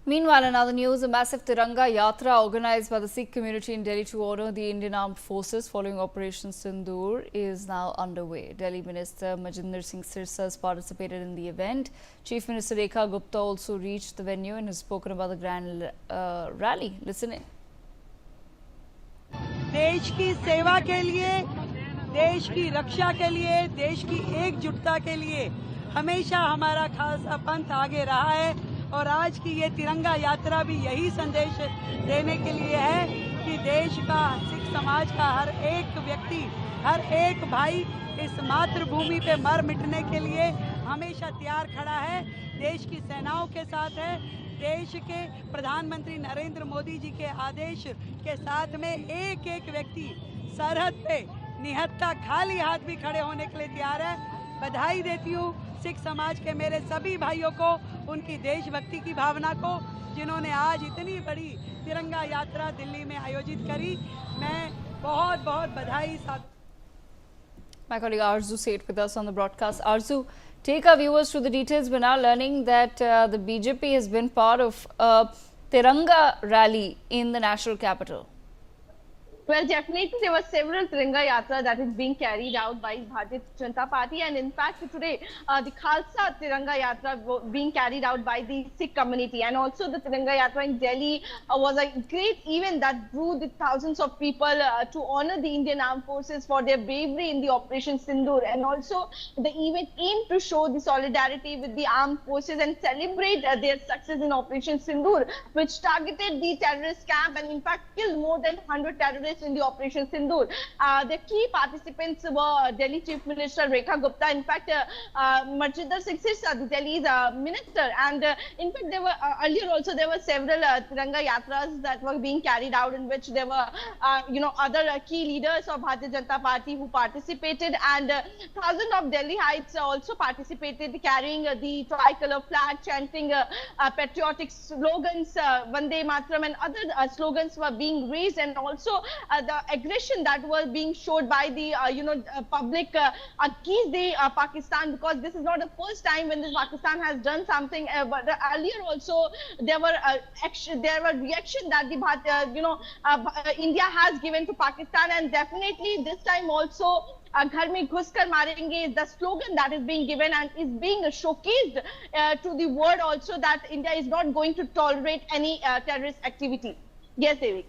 Meanwhile, in other news, a massive Tiranga Yatra organized by the Sikh community in Delhi to honor the Indian Armed Forces following Operation Sindoor is now underway. Delhi Minister Majinder Singh Sirsas participated in the event. Chief Minister Rekha Gupta also reached the venue and has spoken about the grand rally. Listen in. देश की सेवा के लिए, देश की रक्षा के लिए, देश की एकजुटता के लिए हमेशा हमारा खालसा पंथ आगे रहा है और आज की ये तिरंगा यात्रा भी यही संदेश देने के लिए है कि देश का, सिख समाज का हर एक व्यक्ति, हर एक भाई इस मातृभूमि पे मर मिटने के लिए हमेशा तैयार खड़ा है, देश की सेनाओं के साथ है। देश के प्रधानमंत्री नरेंद्र मोदी जी के आदेश के साथ में एक एक व्यक्ति सरहद पे निहत्था खाली हाथ भी खड़े होने के लिए तैयार है। बधाई देती हूँ सिख समाज के मेरे सभी भाइयों को, उनकी देशभक्ति की भावना को, जिन्होंने आज इतनी बड़ी तिरंगा यात्रा दिल्ली में आयोजित करी। मैं बहुत बहुत बधाई साथ। My colleague Arzu stayed with us on the broadcast. Arzu, take our viewers through the details. We're now learning that the BJP has been part of a Tiranga rally in the national capital. Well, definitely there were several Tiranga Yatra that is being carried out by Bharatiya Janata Party, and in fact today the Khalsa Tiranga Yatra being carried out by the Sikh community, and also the Tiranga Yatra in Delhi was a great event that drew the thousands of people to honor the Indian Armed Forces for their bravery in the Operation Sindoor, and also the event aimed to show the solidarity with the armed forces and celebrate their success in Operation Sindoor, which targeted the terrorist camp and in fact killed more than 100 terrorists in the Operation Sindoor. The key participants were Delhi Chief Minister Rekha Gupta, in fact Majinder Singh Sirsas, the Delhi's minister, and in fact there were earlier also there were several Tiranga Yatras that were being carried out, in which there were other key leaders of Bharatiya Janata Party who participated, and thousands of Delhiites also participated, carrying the tricolor flag, chanting patriotic slogans, Vande Mataram, and other slogans were being raised, and also the aggression that was being showed by the public against the Pakistan, because this is not the first time when this Pakistan has done something, but earlier also there were reaction that the India has given to Pakistan, and definitely this time also Ghar mein ghus kar marenge is the slogan that is being given and is being showcased to the world also, that India is not going to tolerate any terrorist activity. Yes, Devi.